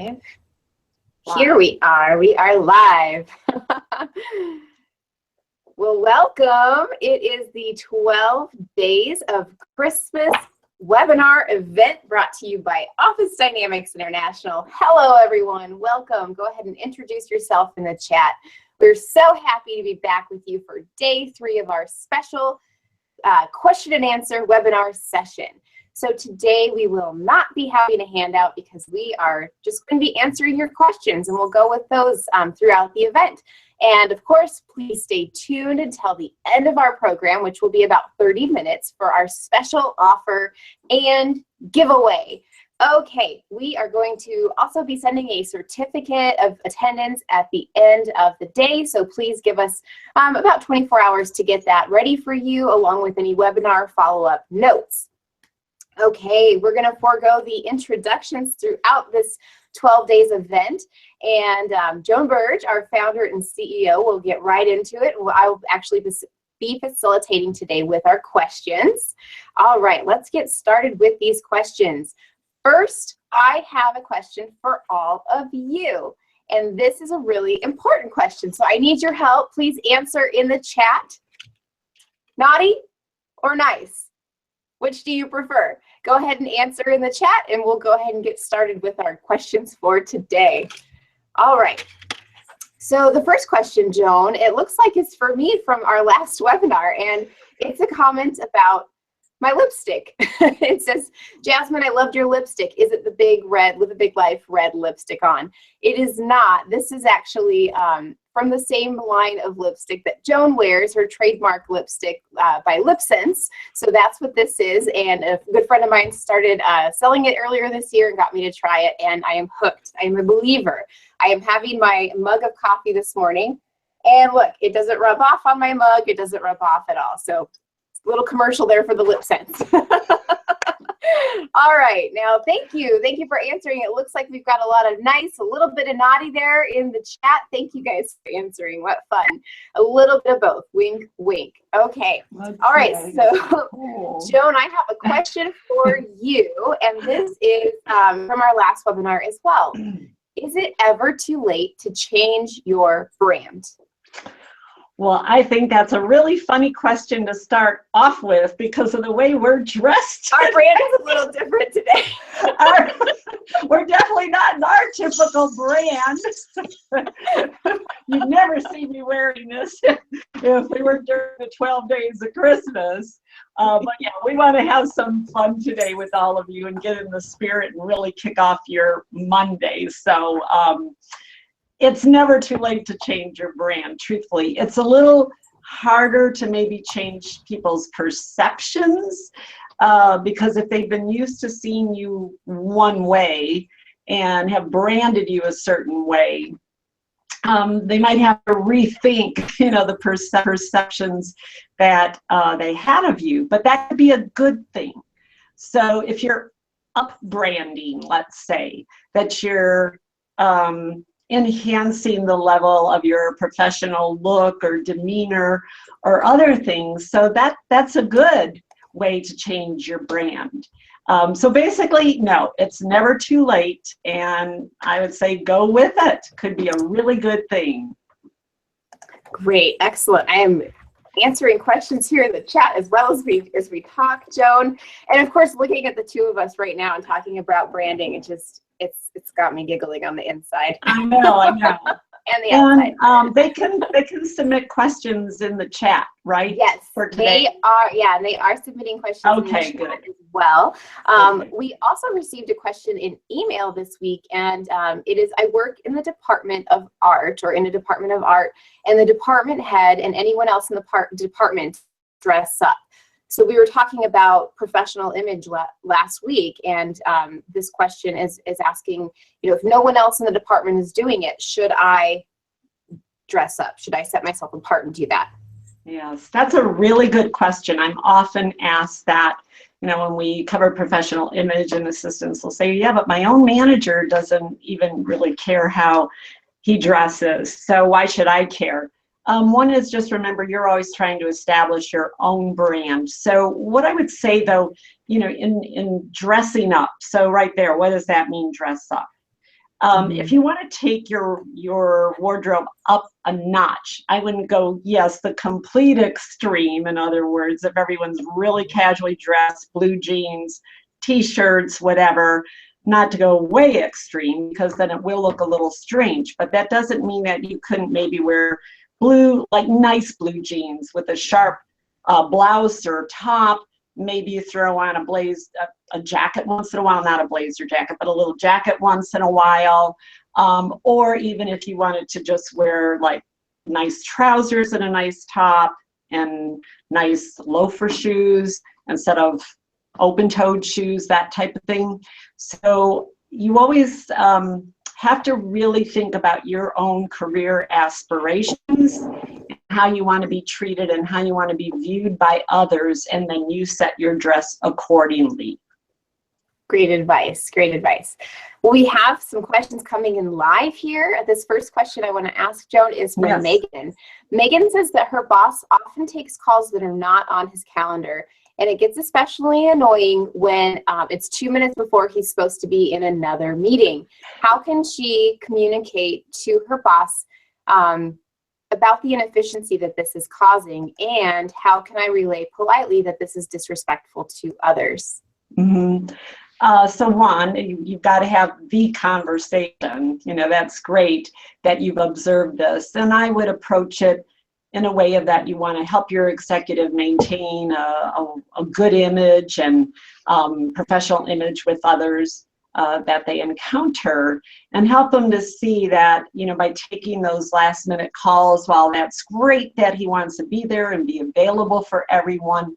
live? Here we are live. Well, welcome. It is the 12 Days of Christmas webinar event brought to you by Office Dynamics International. Hello, everyone. Welcome. Go ahead and introduce yourself in the chat. We're so happy to be back with you for day 3 of our special question and answer webinar session. So today we will not be having a handout because we are just going to be answering your questions, and we'll go with those throughout the event. And of course, please stay tuned until the end of our program, which will be about 30 minutes, for our special offer and giveaway. Okay, we are going to also be sending a certificate of attendance at the end of the day, so please give us about 24 hours to get that ready for you, along with any webinar follow-up notes. Okay, we're going to forego the introductions throughout this 12 days event, and Joan Burge, our founder and CEO, will get right into it. I'll actually be facilitating today with our questions. All right, let's get started with these questions. First, I have a question for all of you, and this is a really important question, so I need your help. Please answer in the chat. Naughty or nice? Which do you prefer? Go ahead and answer in the chat, and we'll go ahead and get started with our questions for today. All right. So the first question, Joan, it looks like it's for me from our last webinar, and it's a comment about my lipstick. It says, Jasmine, I loved your lipstick. Is it the big red with a Big Life red lipstick on? It is not. This is actually from the same line of lipstick that Joan wears, her trademark lipstick by LipSense. So that's what this is. And a good friend of mine started selling it earlier this year and got me to try it. And I am hooked. I am a believer. I am having my mug of coffee this morning. And look, it doesn't rub off on my mug. It doesn't rub off at all. So little commercial there for the LipSense. All right, now thank you for answering. It looks like we've got a lot of nice, a little bit of naughty there in the chat. Thank you guys for answering. What fun. A little bit of both. Wink, wink. Okay. All right, so Joan, I have a question for you, and this is from our last webinar as well. Is it ever too late to change your brand? Well, I think that's a really funny question to start off with because of the way we're dressed. Our brand is a little different today. We're definitely not in our typical brand. You'd never see me wearing this if we were during the 12 days of Christmas. But yeah, we want to have some fun today with all of you and get in the spirit and really kick off your Mondays. So, it's never too late to change your brand, truthfully. It's a little harder to maybe change people's perceptions because if they've been used to seeing you one way and have branded you a certain way, they might have to rethink, the perceptions that they had of you, but that could be a good thing. So if you're up branding, let's say, that you're enhancing the level of your professional look or demeanor or other things. So that's a good way to change your brand. So basically, no, it's never too late. And I would say go with it. Could be a really good thing. Great. Excellent. I am answering questions here in the chat as well as we talk, Joan. And of course, looking at the two of us right now and talking about branding, it's got me giggling on the inside. I know. And the outside. They can submit questions in the chat, right? Yes, for today. They are submitting questions in the chat as well. We also received a question in email this week, and it is, I work in the Department of Art, or in a Department of Art, and the department head and anyone else in the department dress up. So we were talking about professional image last week, and this question is asking, if no one else in the department is doing it, should I dress up? Should I set myself apart and do that? Yes, that's a really good question. I'm often asked that, when we cover professional image, and assistants will say, yeah, but my own manager doesn't even really care how he dresses, so why should I care? One is just remember you're always trying to establish your own brand. So what I would say though, in dressing up, so right there, what does that mean, dress up? If you want to take your wardrobe up a notch, I wouldn't go, yes, the complete extreme. In other words, if everyone's really casually dressed, blue jeans, t-shirts, whatever, not to go way extreme, because then it will look a little strange. But that doesn't mean that you couldn't maybe wear blue, like nice blue jeans with a sharp blouse or top. Maybe you throw on a jacket once in a while, not a blazer jacket, but a little jacket once in a while. Or even if you wanted to just wear like nice trousers and a nice top and nice loafer shoes instead of open-toed shoes, that type of thing. So you always have to really think about your own career aspirations, how you want to be treated and how you want to be viewed by others, and then you set your dress accordingly. Great advice. Great advice. Well, we have some questions coming in live here. This first question I want to ask, Joan, is from Yes. Megan. Megan says that her boss often takes calls that are not on his calendar, and it gets especially annoying when it's 2 minutes before he's supposed to be in another meeting. How can she communicate to her boss about the inefficiency that this is causing, and how can I relay politely that this is disrespectful to others? Mm-hmm. So one, you've got to have the conversation. You know, that's great that you've observed this. And I would approach it in a way of that you want to help your executive maintain a good image and professional image with others that they encounter, and help them to see that, you know, by taking those last minute calls, while that's great that he wants to be there and be available for everyone,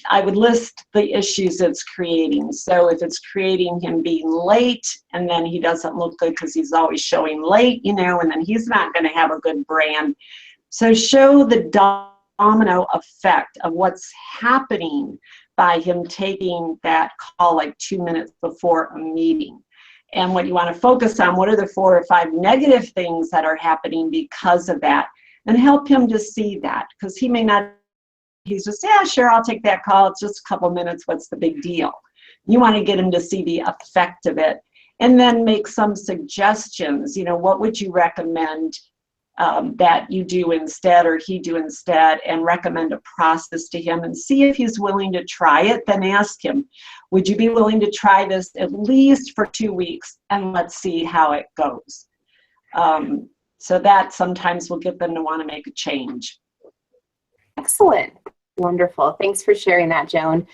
I would list the issues it's creating. So if it's creating him being late and then he doesn't look good because he's always showing late, you know, and then he's not going to have a good brand. So show the domino effect of what's happening by him taking that call like 2 minutes before a meeting. And what you want to focus on, what are the 4 or 5 negative things that are happening because of that, and help him to see that, because he may not, he's just, yeah, sure, I'll take that call. It's just a couple minutes. What's the big deal? You want to get him to see the effect of it, and then make some suggestions. You know, what would you recommend that you do instead, or he do instead, and recommend a process to him and see if he's willing to try it. Then ask him, would you be willing to try this at least for 2 weeks, and let's see how it goes. So that sometimes will get them to want to make a change. Excellent. Wonderful. Thanks for sharing that, Joan.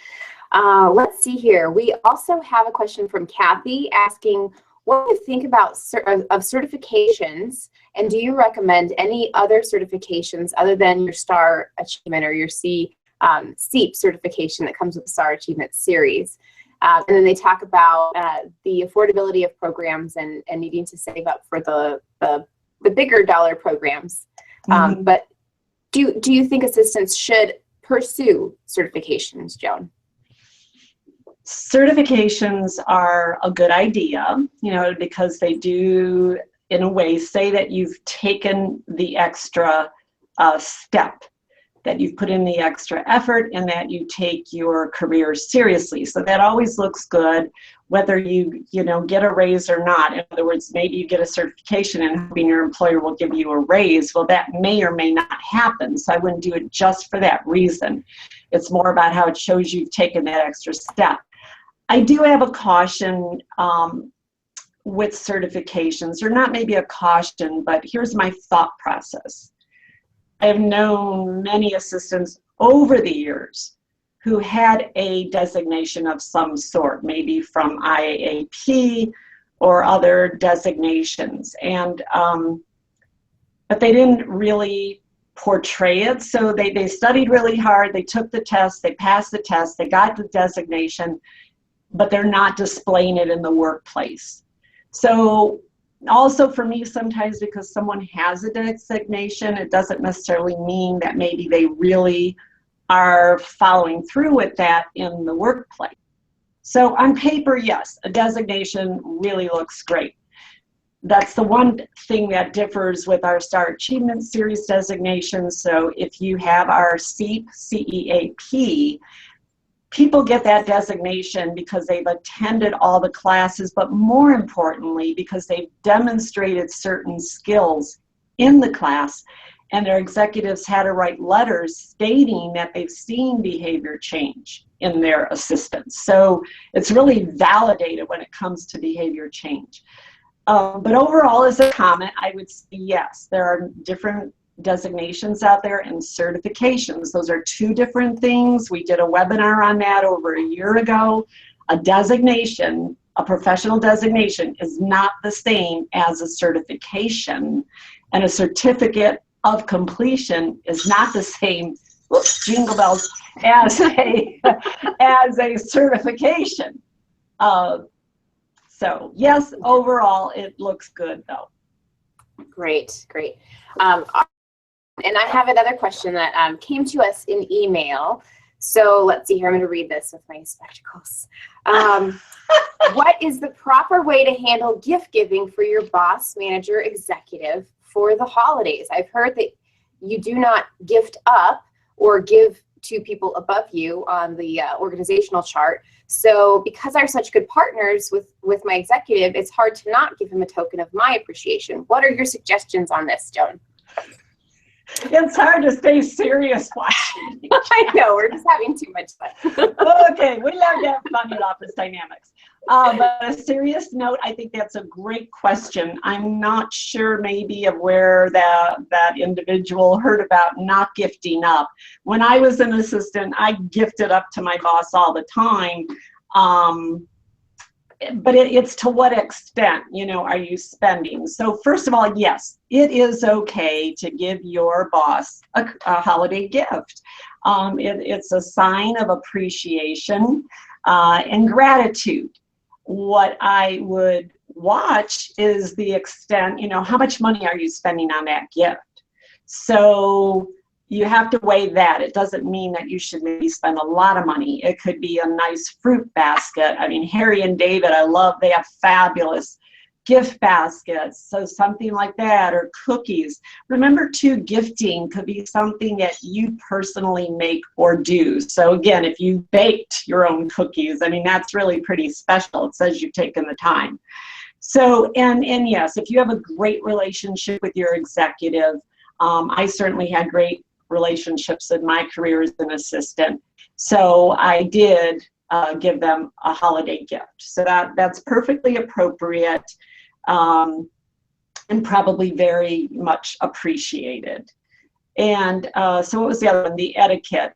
Let's see here. We also have a question from Kathy asking, what do you think about of certifications, and do you recommend any other certifications other than your STAR Achievement or your SEEP certification that comes with the STAR Achievement series? And then they talk about the affordability of programs and needing to save up for the bigger dollar programs. Mm-hmm. But do you think assistants should pursue certifications, Joan? Certifications are a good idea, you know, because they do, in a way, say that you've taken the extra step, that you've put in the extra effort, and that you take your career seriously. So that always looks good, whether you get a raise or not. In other words, maybe you get a certification and hoping your employer will give you a raise. Well, that may or may not happen. So I wouldn't do it just for that reason. It's more about how it shows you've taken that extra step. I do have a caution with certifications, or not maybe a caution, but here's my thought process. I have known many assistants over the years who had a designation of some sort, maybe from IAAP or other designations, and but they didn't really portray it. So they studied really hard, they took the test, they passed the test, they got the designation, but they're not displaying it in the workplace. So also for me, sometimes because someone has a designation, it doesn't necessarily mean that maybe they really are following through with that in the workplace. So on paper, yes, a designation really looks great. That's the one thing that differs with our STAR Achievement Series designation. So if you have our CEAP, CEAP, people get that designation because they've attended all the classes, but more importantly, because they've demonstrated certain skills in the class, and their executives had to write letters stating that they've seen behavior change in their assistants. So it's really validated when it comes to behavior change. But overall, as a comment, I would say yes, there are different designations out there and certifications. Those are two different things. We did a webinar on that over a year ago. A designation, a professional designation, is not the same as a certification, and a certificate of completion is not the same, whoops, jingle bells, as a certification. So yes, overall it looks good though. Great, great. And I have another question that came to us in email. So let's see here, I'm going to read this with my spectacles. What is the proper way to handle gift giving for your boss, manager, executive for the holidays? I've heard that you do not gift up or give to people above you on the organizational chart. So because I'm such good partners with my executive, it's hard to not give him a token of my appreciation. What are your suggestions on this, Joan? It's hard to stay serious watching. I know, we're just having too much fun. Okay, we love to have fun at Office Dynamics. But a serious note, I think that's a great question. I'm not sure maybe of where that individual heard about not gifting up. When I was an assistant, I gifted up to my boss all the time. But it's to what extent, you know, are you spending? So first of all, yes, it is okay to give your boss a holiday gift. It's a sign of appreciation and gratitude. What I would watch is the extent, you know, how much money are you spending on that gift? So you have to weigh that. It doesn't mean that you should maybe spend a lot of money. It could be a nice fruit basket. I mean, Harry and David, I love, they have fabulous gift baskets. So something like that, or cookies. Remember too, gifting could be something that you personally make or do. So again, if you baked your own cookies, I mean, that's really pretty special. It says you've taken the time. So, and yes, if you have a great relationship with your executive, I certainly had great relationships in my career as an assistant. So I did give them a holiday gift. So that's perfectly appropriate and probably very much appreciated. And so what was the other one? The etiquette.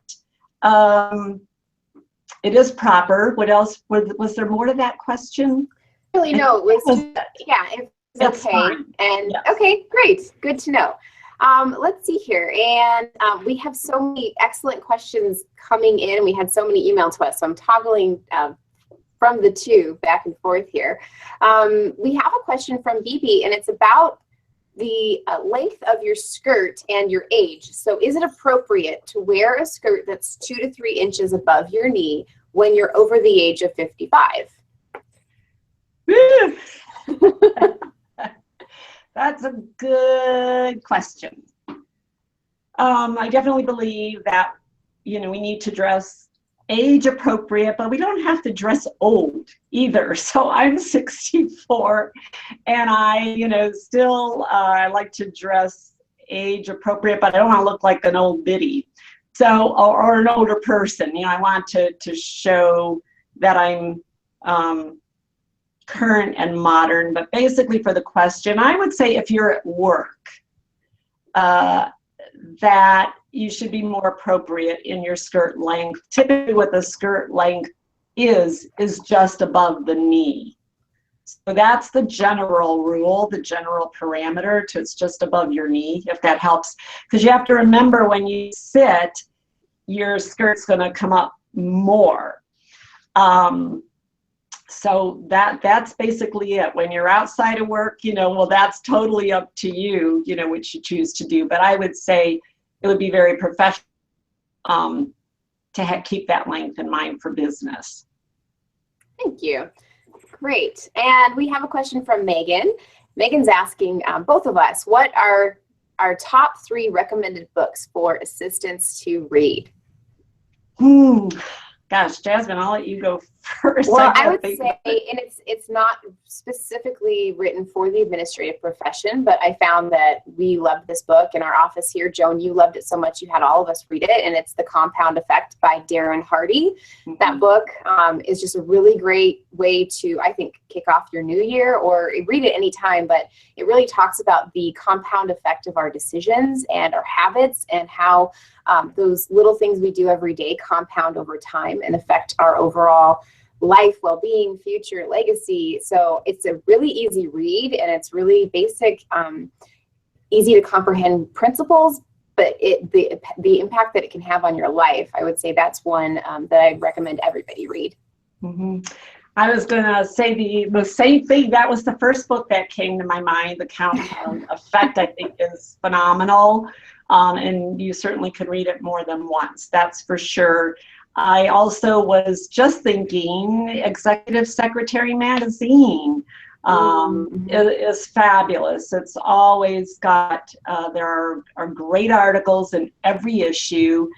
It is proper. What else? Was there more to that question? Really, no, it was just, yeah, it's okay. Fine. And Yes. okay, great, good to know. Let's see here, and we have so many excellent questions coming in. We had so many emailed to us, so I'm toggling from the two back and forth here. We have a question from BB, and it's about the length of your skirt and your age. So is it appropriate to wear a skirt that's 2 to 3 inches above your knee when you're over the age of 55? That's a good question. I definitely believe that, you know, we need to dress age appropriate, but we don't have to dress old either. So I'm 64 and I, you know, still I like to dress age appropriate, but I don't want to look like an old biddy. So, or an older person, you know, I want to show that I'm current and modern. But basically for the question, I would say if you're at work, that you should be more appropriate in your skirt length. Typically what the skirt length is just above the knee. So that's the general rule, the general parameter, to it's just above your knee, if that helps. Because you have to remember when you sit, your skirt's going to come up more. So that's basically it. When you're outside of work, you know, well, that's totally up to you, you know, what you choose to do. But I would say it would be very professional to keep that length in mind for business. Thank you. Great. And we have a question from Megan. Megan's asking both of us, what are our top 3 recommended books for assistants to read? Gosh, Jasmine, I'll let you go first. Well, I gotta would think say, and it's not specifically written for the administrative profession, but I found that we loved this book in our office here. Joan, you loved it so much you had all of us read it, and it's The Compound Effect by Darren Hardy. That book is just a really great way to, I think, kick off your new year, or read it anytime, but it really talks about the compound effect of our decisions and our habits, and how those little things we do every day compound over time and affect our overall life, well-being, future, legacy. So it's a really easy read, and it's really basic, easy to comprehend principles, but the impact that it can have on your life, I would say that's one that I'd recommend everybody read. I was going to say the same thing. That was the first book that came to my mind. The Compound Effect, I think, is phenomenal. And you certainly could read it more than once, that's for sure. I also was just thinking Executive Secretary magazine is fabulous. It's always got, there are great articles in every issue,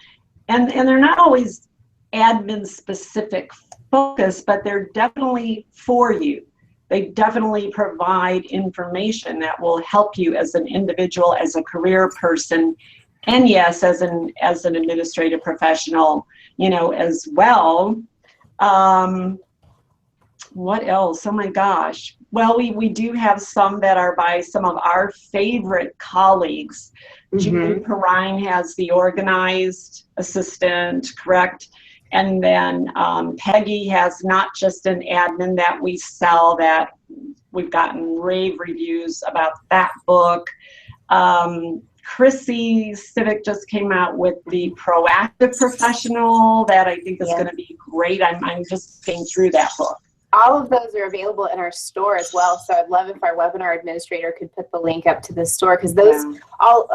and they're not always admin specific focus, but they're definitely for you. They definitely provide information that will help you as an individual, as a career person, and yes, as an administrative professional, as well. What else? Oh my gosh. Well, we do have some that are by some of our favorite colleagues. Julie Perrine has the organized assistant, correct? And then Peggy has not just an admin that we sell, that we've gotten rave reviews about that book. Chrissy Civic just came out with the Proactive Professional that I think is going to be great. I'm just getting through that book. All of those are available in our store as well. So I'd love if our webinar administrator could put the link up to the store, because those all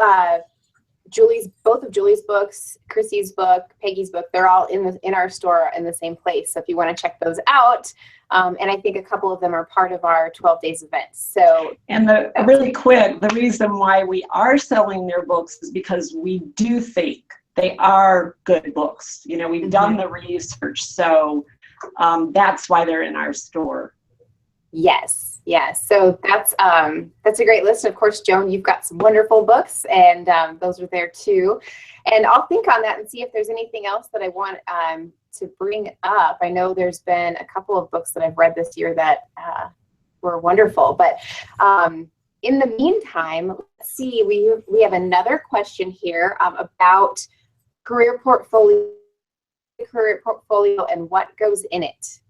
both of Julie's books, Chrissy's book, Peggy's book, they're all in our store in the same place. So if you want to check those out, and I think a couple of them are part of our 12 days event. So, and really quick, the reason why we are selling their books is because we do think they are good books. We've done the research, so that's why they're in our store. Yes. So that's a great list. Of course, Joan, you've got some wonderful books, and those are there too. And I'll think on that and see if there's anything else that I want to bring up. I know there's been a couple of books that I've read this year that were wonderful. But in the meantime, let's see. We have another question here about career portfolio, and what goes in it.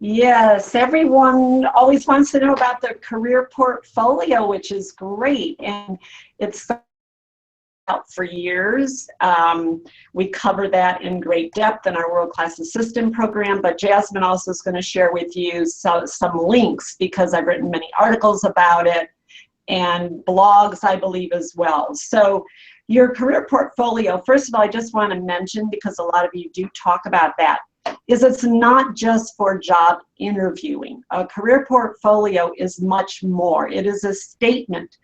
Yes, everyone always wants to know about their career portfolio, which is great. And it's out for years. We cover that in great depth in our world-class assistant program, but Jasmine also is going to share with you some links, because I've written many articles about it and blogs, I believe, as well. So your career portfolio, first of all, I just want to mention, because a lot of you do talk about that, is it's not just for job interviewing. A career portfolio is much more. It is a statement,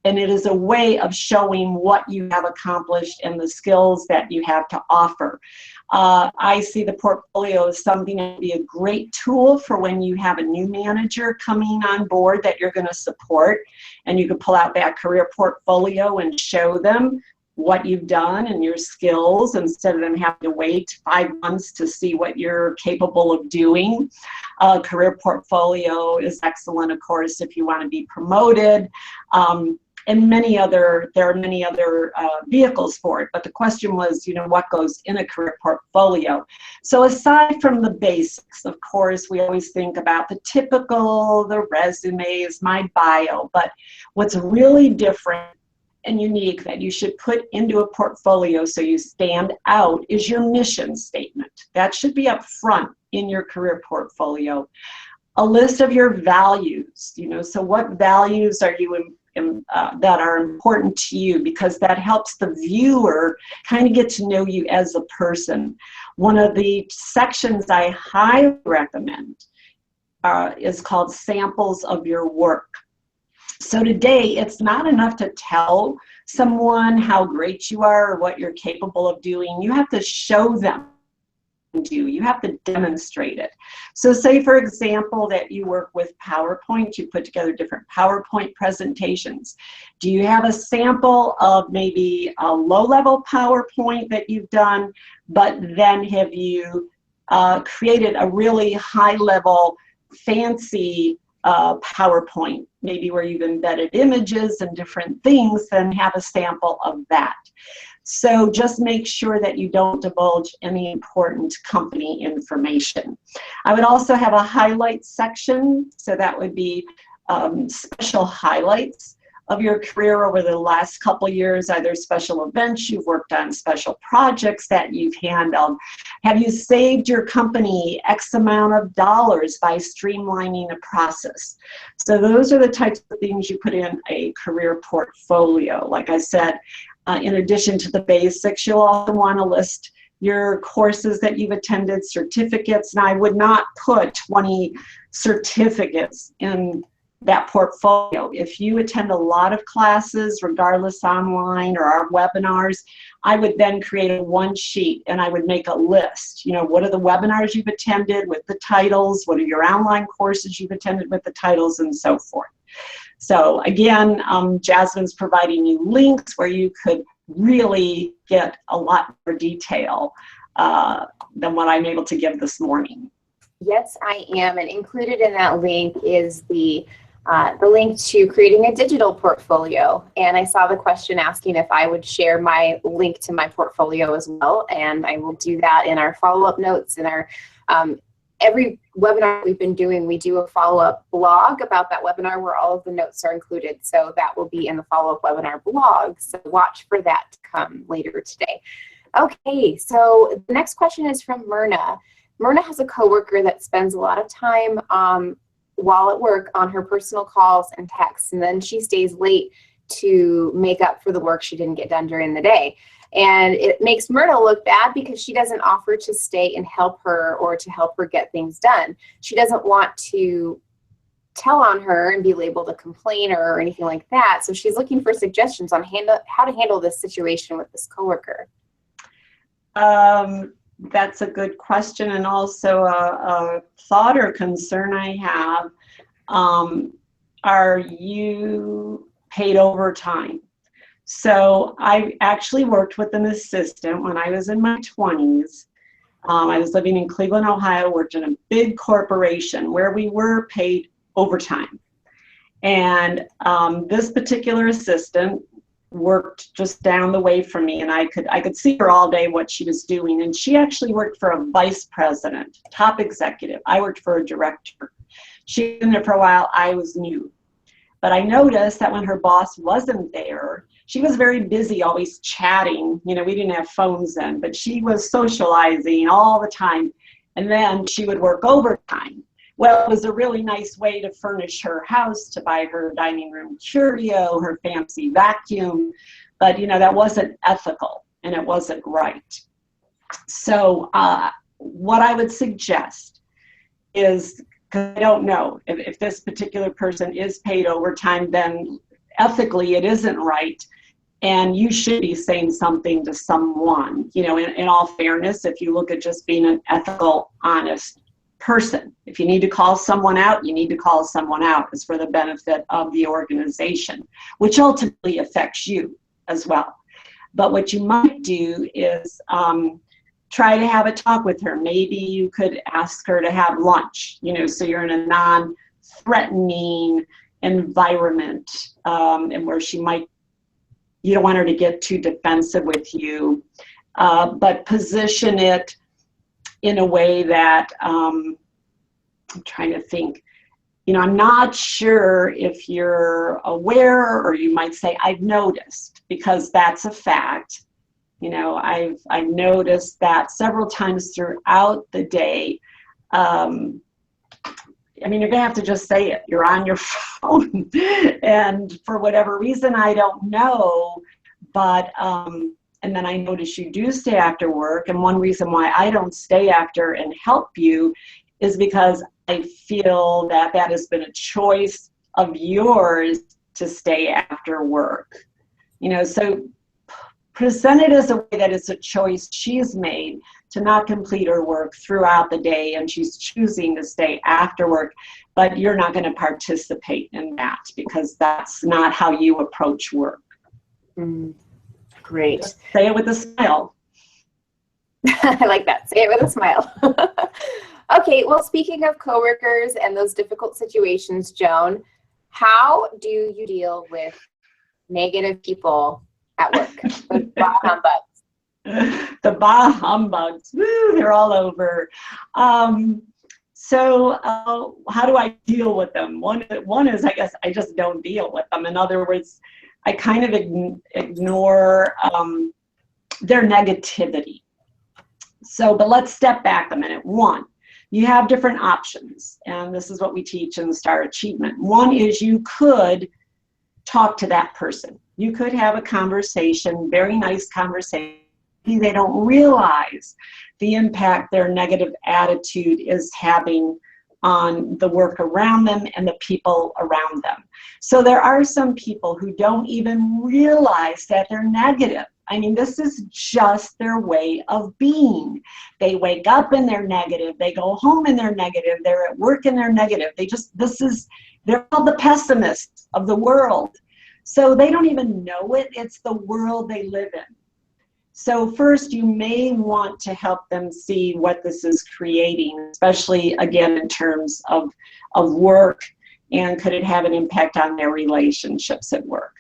and it is a way of showing what you have accomplished and the skills that you have to offer. I see the portfolio as something that would be a great tool for when you have a new manager coming on board that you're going to support, and you can pull out that career portfolio and show them what you've done and your skills, instead of them having to wait 5 months to see what you're capable of doing. Career portfolio is excellent, of course, if you want to be promoted. And there are many other vehicles for it. But the question was, what goes in a career portfolio? So aside from the basics, of course, we always think about the typical, the resumes, my bio. But what's really different and unique that you should put into a portfolio so you stand out is your mission statement. That should be up front in your career portfolio. A list of your values, so what values are you that are important to you, because that helps the viewer kind of get to know you as a person. One of the sections I highly recommend is called Samples of Your Work. So today, it's not enough to tell someone how great you are or what you're capable of doing. You have to show them can do. You have to demonstrate it. So say, for example, that you work with PowerPoint, you put together different PowerPoint presentations. Do you have a sample of maybe a low-level PowerPoint that you've done, but then have you created a really high-level, fancy PowerPoint, maybe where you've embedded images and different things, then have a sample of that. So just make sure that you don't divulge any important company information. I would also have a highlight section, so that would be special highlights of your career over the last couple years, either special events you've worked on, special projects that you've handled. Have you saved your company X amount of dollars by streamlining a process? So those are the types of things you put in a career portfolio. Like I said, in addition to the basics, you'll also want to list your courses that you've attended, certificates. Now, I would not put 20 certificates in that portfolio. If you attend a lot of classes, regardless online or our webinars, I would then create a one sheet and I would make a list. You know, what are the webinars you've attended with the titles? What are your online courses you've attended with the titles, and so forth. So again, Jasmine's providing you links where you could really get a lot more detail than what I'm able to give this morning. Yes, I am, and included in that link is the link to creating a digital portfolio. And I saw the question asking if I would share my link to my portfolio as well, and I will do that in our follow-up notes. In our every webinar we've been doing, we do a follow-up blog about that webinar where all of the notes are included. So that will be in the follow-up webinar blog. So watch for that to come later today. Okay, so the next question is from Myrna. Myrna has a coworker that spends a lot of time while at work on her personal calls and texts, and then she stays late to make up for the work she didn't get done during the day. And it makes Myrna look bad because she doesn't offer to stay and help her or to help her get things done. She doesn't want to tell on her and be labeled a complainer or anything like that. So she's looking for suggestions on how to handle this situation with this coworker. That's a good question, and also a thought or concern I have. Are you paid overtime? So I actually worked with an assistant when I was in my 20s. I was living in Cleveland, Ohio, worked in a big corporation where we were paid overtime. And this particular assistant worked just down the way from me, and I could see her all day what she was doing. And she actually worked for a vice president, top executive. I worked for a director. She'd been there for a while. I was new. But I noticed that when her boss wasn't there, she was very busy, always chatting. You know, we didn't have phones then, but she was socializing all the time. And then she would work overtime. Well, it was a really nice way to furnish her house, to buy her dining room curio, her fancy vacuum. But, you know, that wasn't ethical and it wasn't right. So what I would suggest is, because I don't know if this particular person is paid overtime, then ethically it isn't right. And you should be saying something to someone. You know, in all fairness, if you look at just being an ethical, honest person, if you need to call someone out, you need to call someone out. It's for the benefit of the organization, which ultimately affects you as well. But what you might do is try to have a talk with her. Maybe you could ask her to have lunch, you know, so you're in a non-threatening environment, and where she might, you don't want her to get too defensive with you, but position it in a way that, I'm trying to think, you know, I'm not sure if you're aware, or you might say, I've noticed, because that's a fact. You know, I've noticed that several times throughout the day. I mean, you're gonna have to just say it. You're on your phone, and for whatever reason, I don't know, but and then I notice you do stay after work. And one reason why I don't stay after and help you is because I feel that that has been a choice of yours to stay after work. You know, so present it as a way that it's a choice she's made to not complete her work throughout the day, and she's choosing to stay after work, but you're not going to participate in that because that's not how you approach work. Great. Just say it with a smile. I like that. Say it with a smile. Okay, well, speaking of coworkers and those difficult situations, Joan, how do you deal with negative people at work? Those bah humbugs. The bah humbugs, woo, they're all over. So how do I deal with them? One is, I guess, I just don't deal with them. In other words, I kind of ignore their negativity. So, but let's step back a minute. One, you have different options, and this is what we teach in Star Achievement. One is you could talk to that person. You could have a conversation, very nice conversation. They don't realize the impact their negative attitude is having on the work around them and the people around them. So there are some people who don't even realize that they're negative. I mean, this is just their way of being. They wake up and they're negative. They go home and they're negative. They're at work and they're negative. They're all the pessimists of the world. So they don't even know it. It's the world they live in. So first, you may want to help them see what this is creating, especially, again, in terms of work, and could it have an impact on their relationships at work.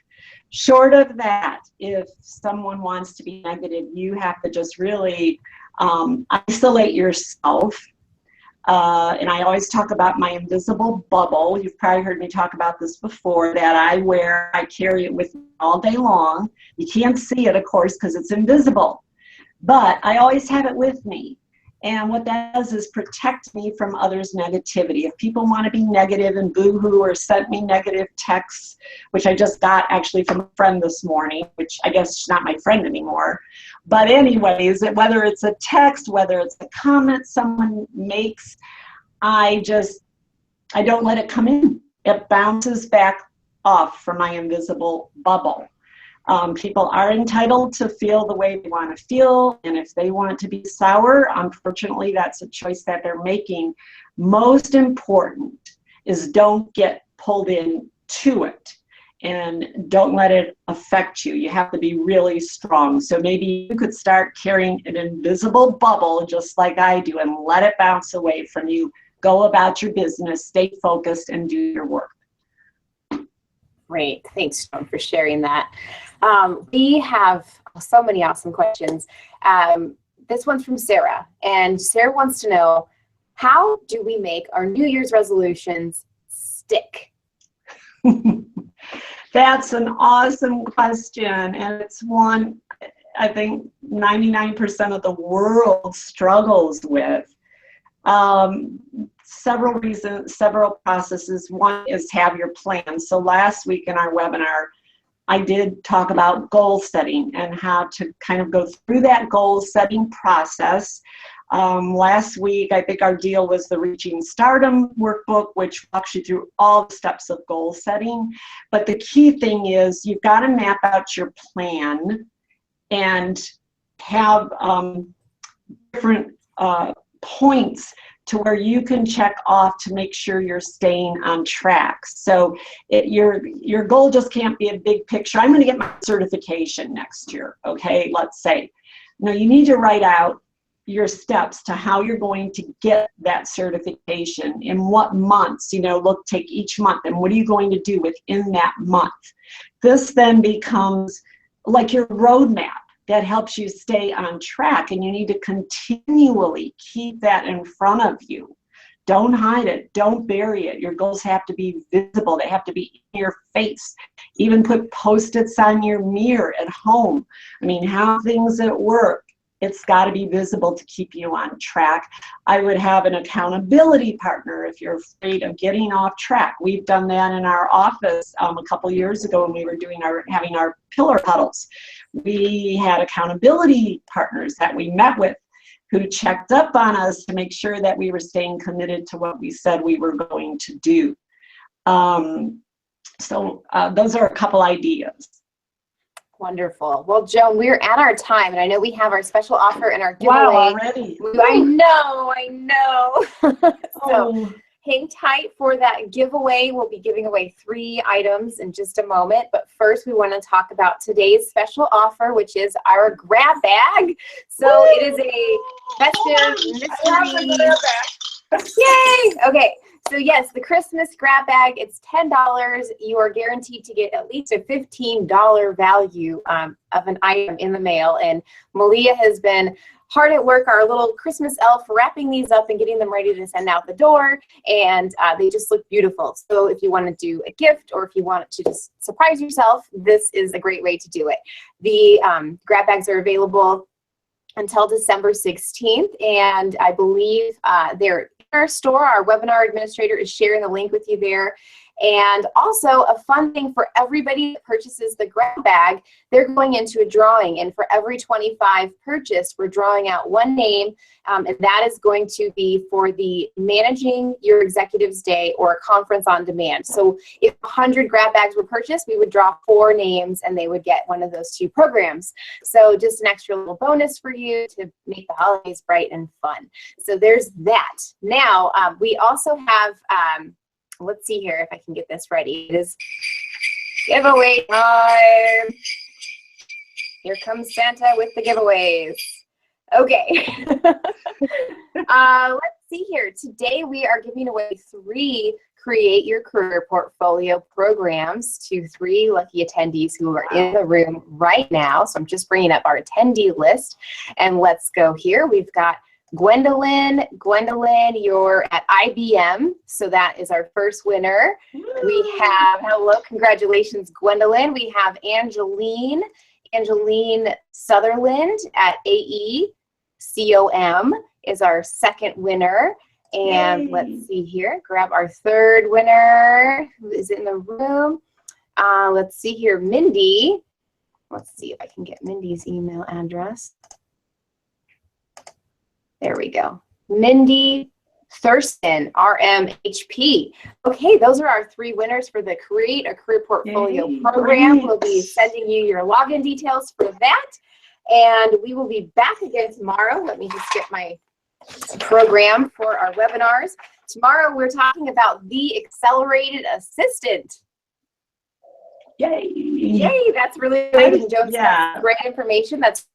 Short of that, if someone wants to be negative, you have to just really isolate yourself. And I always talk about my invisible bubble. You've probably heard me talk about this before, that I carry it with me all day long. You can't see it, of course, because it's invisible, but I always have it with me. And what that does is protect me from others' negativity. If people want to be negative and boo-hoo or send me negative texts, which I just got actually from a friend this morning, which I guess she's not my friend anymore. But anyways, whether it's a text, whether it's a comment someone makes, I don't let it come in. It bounces back off from my invisible bubble. People are entitled to feel the way they want to feel, and if they want to be sour, unfortunately, that's a choice that they're making. Most important is don't get pulled into it, and don't let it affect you. You have to be really strong. So maybe you could start carrying an invisible bubble just like I do, and let it bounce away from you. Go about your business, stay focused, and do your work. Great. Thanks, Joan, for sharing that. We have so many awesome questions. This one's from Sarah, and Sarah wants to know, how do we make our New Year's resolutions stick? That's an awesome question, and it's one I think 99% of the world struggles with. Several reasons, several processes. One is have your plan. So last week in our webinar, I did talk about goal setting and how to kind of go through that goal setting process. Last week, I think our deal was the Reaching Stardom workbook, which walks you through all the steps of goal setting. But the key thing is you've got to map out your plan and have different points to where you can check off to make sure you're staying on track. So your goal just can't be a big picture. I'm going to get my certification next year, okay, let's say. No, you need to write out your steps to how you're going to get that certification, in what months, take each month, and what are you going to do within that month. This then becomes like your roadmap that helps you stay on track, and you need to continually keep that in front of you. Don't hide it. Don't bury it. Your goals have to be visible. They have to be in your face. Even put Post-its on your mirror at home. I mean, how things at work, it's got to be visible to keep you on track. I would have an accountability partner if you're afraid of getting off track. We've done that in our office a couple years ago when we were having our pillar huddles. We had accountability partners that we met with who checked up on us to make sure that we were staying committed to what we said we were going to do. So those are a couple ideas. Wonderful. Well, Joan, we're at our time, and I know we have our special offer and our giveaway. Wow, already. I know. So Oh, hang tight for that giveaway. We'll be giving away 3 items in just a moment. But first, we want to talk about today's special offer, which is our grab bag. So it is a festive mystery. Yay! Okay. So yes, the Christmas grab bag, it's $10. You are guaranteed to get at least a $15 value of an item in the mail. And Malia has been hard at work, our little Christmas elf, wrapping these up and getting them ready to send out the door. And they just look beautiful. So if you want to do a gift or if you want to just surprise yourself, this is a great way to do it. The grab bags are available until December 16th. And I believe they're our store. Our webinar administrator is sharing the link with you there. And also a fun thing for everybody that purchases the grab bag, they're going into a drawing. And for every 25 purchased, we're drawing out 1 name. And that is going to be for the Managing Your Executives Day or Conference on Demand. So if 100 grab bags were purchased, we would draw 4 names and they would get one of those 2 programs. So just an extra little bonus for you to make the holidays bright and fun. So there's that. Now, we also have, let's see here if I can get this ready. It is giveaway time. Here comes Santa with the giveaways. Okay. Let's see here. Today we are giving away 3 Create Your Career Portfolio programs to 3 lucky attendees who are in the room right now. So I'm just bringing up our attendee list. And let's go here. We've got Gwendolyn, you're at IBM, so that is our first winner. We have, hello, congratulations, Gwendolyn. We have Angeline Sutherland at AECOM is our second winner. And let's see here, grab our 3rd winner who is in the room. Let's see here, Mindy. Let's see if I can get Mindy's email address. There we go. Mindy Thurston, RMHP. Okay, those are our 3 winners for the Create a Career Portfolio program. Great. We'll be sending you your login details for that. And we will be back again tomorrow. Let me just get my program for our webinars. Tomorrow we're talking about the Accelerated Assistant. yay. Yay, that's really exciting. Joan's Yeah. got great information. That's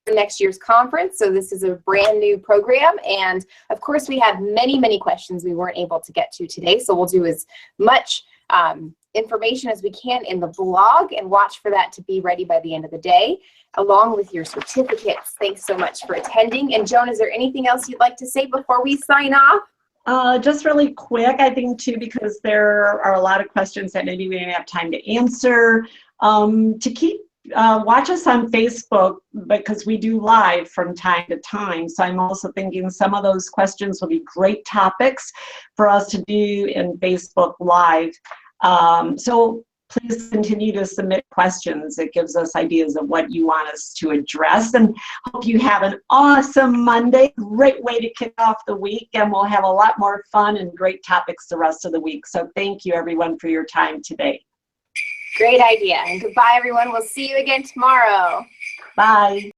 for next year's conference. So this is a brand new program. And of course, we have many, many questions we weren't able to get to today. So we'll do as much information as we can in the blog and watch for that to be ready by the end of the day, along with your certificates. Thanks so much for attending. And Joan, is there anything else you'd like to say before we sign off? Just really quick, I think, too, because there are a lot of questions that maybe we didn't have time to answer. Watch us on Facebook because we do live from time to time. So I'm also thinking some of those questions will be great topics for us to do in Facebook Live. So please continue to submit questions. It gives us ideas of what you want us to address. And hope you have an awesome Monday. Great way to kick off the week. And we'll have a lot more fun and great topics the rest of the week. So thank you, everyone, for your time today. Great idea. And goodbye, everyone. We'll see you again tomorrow. Bye.